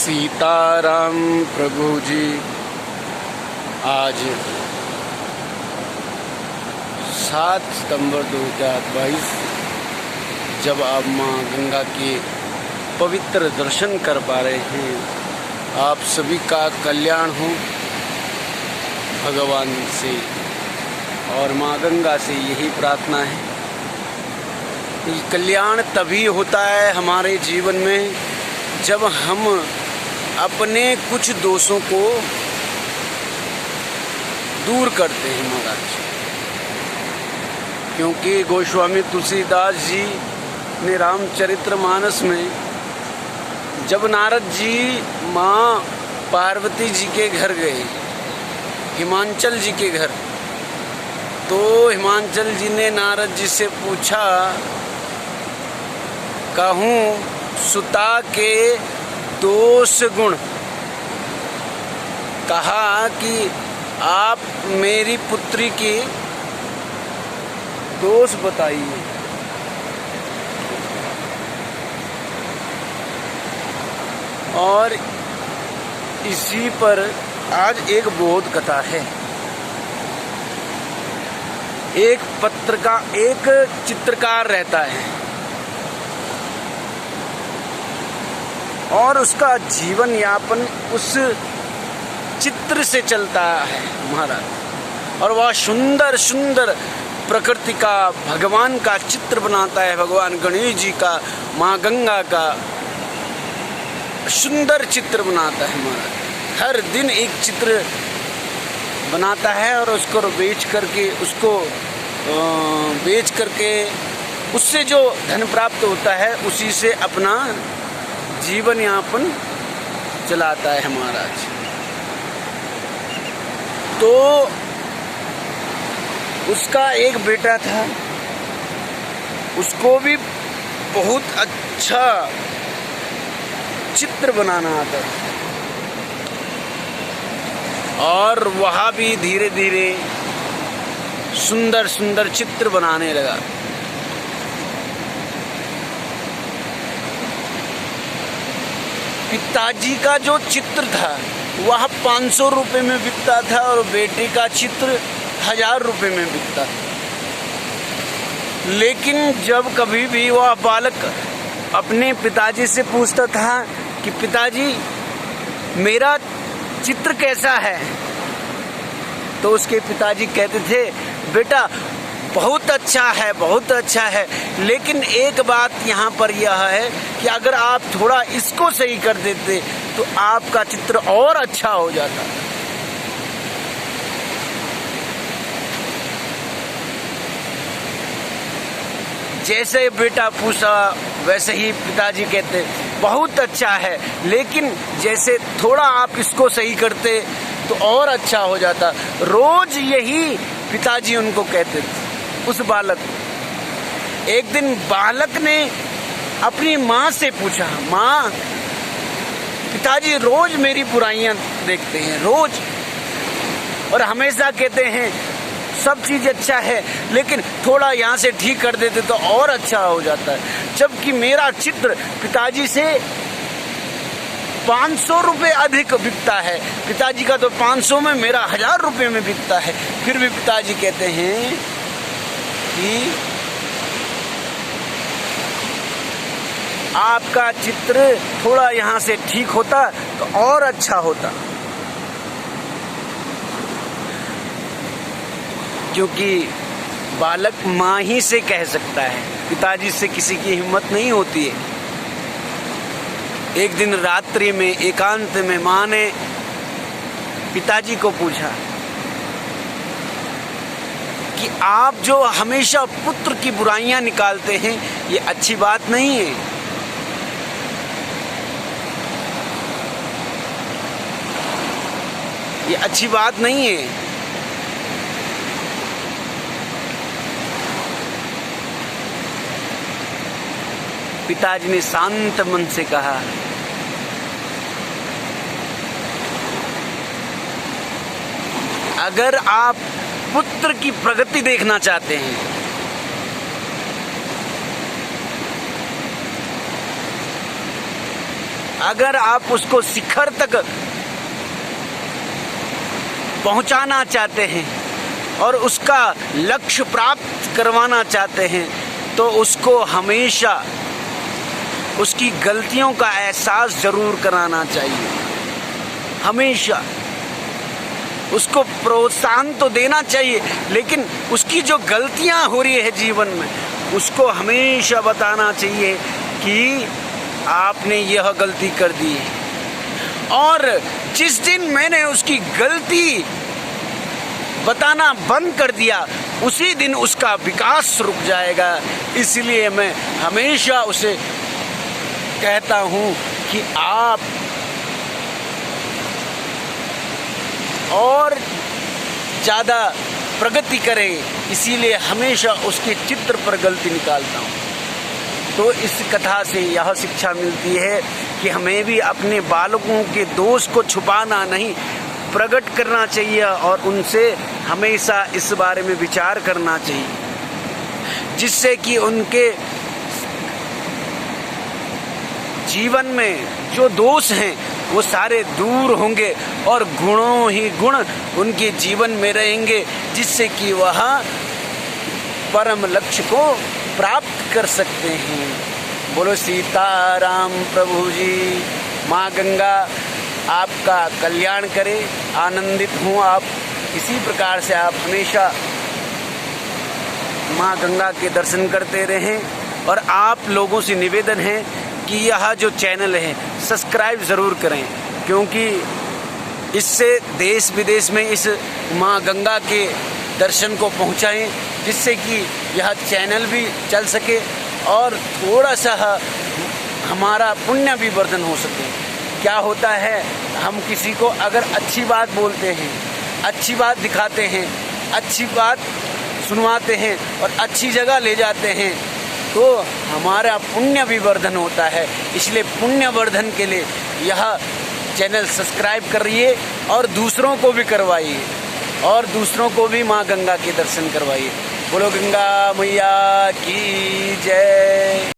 सीताराम प्रभु जी। आज 7 सितंबर 2022 जब आप माँ गंगा के पवित्र दर्शन कर पा रहे हैं, आप सभी का कल्याण हो भगवान से और माँ गंगा से यही प्रार्थना है। कल्याण तभी होता है हमारे जीवन में जब हम अपने कुछ दोषों को दूर करते हैं महाराज। क्योंकि गोस्वामी तुलसीदास जी ने रामचरितमानस में जब नारद जी माँ पार्वती जी के घर गए, हिमांचल जी के घर, तो हिमांचल जी ने नारद जी से पूछा, कहूँ सुता के दोष गुण, कहा कि आप मेरी पुत्री की दोष बताइए। और इसी पर आज एक बोध कथा है। एक चित्रकार रहता है और उसका जीवन यापन उस चित्र से चलता है महाराज। और वह सुंदर सुंदर प्रकृति का, भगवान का चित्र बनाता है, भगवान गणेश जी का, माँ गंगा का सुंदर चित्र बनाता है महाराज। हर दिन एक चित्र बनाता है और उसको बेच करके उससे जो धन प्राप्त होता है उसी से अपना जीवन यापन चलाता है महाराज। तो उसका एक बेटा था, उसको भी बहुत अच्छा चित्र बनाना आता था और वह भी धीरे धीरे सुंदर सुंदर चित्र बनाने लगा। पिताजी का जो चित्र था वह 500 रुपये में बिकता था और बेटे का चित्र 1000 रुपये में बिकता था। लेकिन जब कभी भी वह बालक अपने पिताजी से पूछता था कि पिताजी मेरा चित्र कैसा है, तो उसके पिताजी कहते थे, बेटा बहुत अच्छा है, बहुत अच्छा है, लेकिन एक बात यहाँ पर यह है कि अगर आप थोड़ा इसको सही कर देते तो आपका चित्र और अच्छा हो जाता। जैसे बेटा पूछा वैसे ही पिताजी कहते बहुत अच्छा है, लेकिन जैसे थोड़ा आप इसको सही करते तो और अच्छा हो जाता। रोज यही पिताजी उनको कहते थे उस बालक। एक दिन बालक ने अपनी माँ से पूछा, माँ पिताजी रोज मेरी बुराइयां देखते हैं, रोज, और हमेशा कहते हैं सब चीज अच्छा है, लेकिन थोड़ा यहाँ से ठीक कर देते तो और अच्छा हो जाता है। जबकि मेरा चित्र पिताजी से 500 रुपये अधिक बिकता है, पिताजी का तो 500 में, मेरा 1000 रुपये में बिकता है। फिर भी पिताजी कहते हैं कि आपका चित्र थोड़ा यहाँ से ठीक होता तो और अच्छा होता। क्योंकि बालक माँ ही से कह सकता है, पिताजी से किसी की हिम्मत नहीं होती है। एक दिन रात्रि में एकांत में माँ ने पिताजी को पूछा कि आप जो हमेशा पुत्र की बुराइयां निकालते हैं ये अच्छी बात नहीं है। ये अच्छी बात नहीं है। पिताजी ने शांत मन से कहा, अगर आप पुत्र की प्रगति देखना चाहते हैं अगर आप उसको शिखर तक पहुंचाना चाहते हैं और उसका लक्ष्य प्राप्त करवाना चाहते हैं, तो उसको हमेशा उसकी गलतियों का एहसास जरूर कराना चाहिए। हमेशा उसको प्रोत्साहन तो देना चाहिए, लेकिन उसकी जो गलतियां हो रही है जीवन में, उसको हमेशा बताना चाहिए कि आपने यह गलती कर दी है। और जिस दिन मैंने उसकी गलती बताना बंद कर दिया, उसी दिन उसका विकास रुक जाएगा। इसलिए मैं हमेशा उसे कहता हूँ कि आप और ज़्यादा प्रगति करें। इसीलिए हमेशा उसके चित्र पर गलती निकालता हूँ। तो इस कथा से यह शिक्षा मिलती है कि हमें भी अपने बालकों के दोष को छुपाना नहीं, प्रकट करना चाहिए और उनसे हमेशा इस बारे में विचार करना चाहिए, जिससे कि उनके जीवन में जो दोष हैं वो सारे दूर होंगे और गुणों ही गुण उनके जीवन में रहेंगे, जिससे कि वह परम लक्ष्य को प्राप्त कर सकते हैं। बोलो सीताराम प्रभु जी। माँ गंगा आपका कल्याण करे। आनंदित हूँ आप इसी प्रकार से आप हमेशा माँ गंगा के दर्शन करते रहें। और आप लोगों से निवेदन है कि यह जो चैनल है सब्सक्राइब ज़रूर करें, क्योंकि इससे देश विदेश में इस माँ गंगा के दर्शन को पहुँचाएं, जिससे कि यह चैनल भी चल सके और थोड़ा सा हमारा पुण्य भी वर्धन हो सके। क्या होता है, हम किसी को अगर अच्छी बात बोलते हैं, अच्छी बात दिखाते हैं, अच्छी बात सुनवाते हैं और अच्छी जगह ले जाते हैं, तो हमारा पुण्य भी वर्धन होता है। इसलिए पुण्य वर्धन के लिए यह चैनल सब्सक्राइब करिए और दूसरों को भी करवाइए और दूसरों को भी माँ गंगा के दर्शन करवाइए। बोलो गंगा मैया की जय।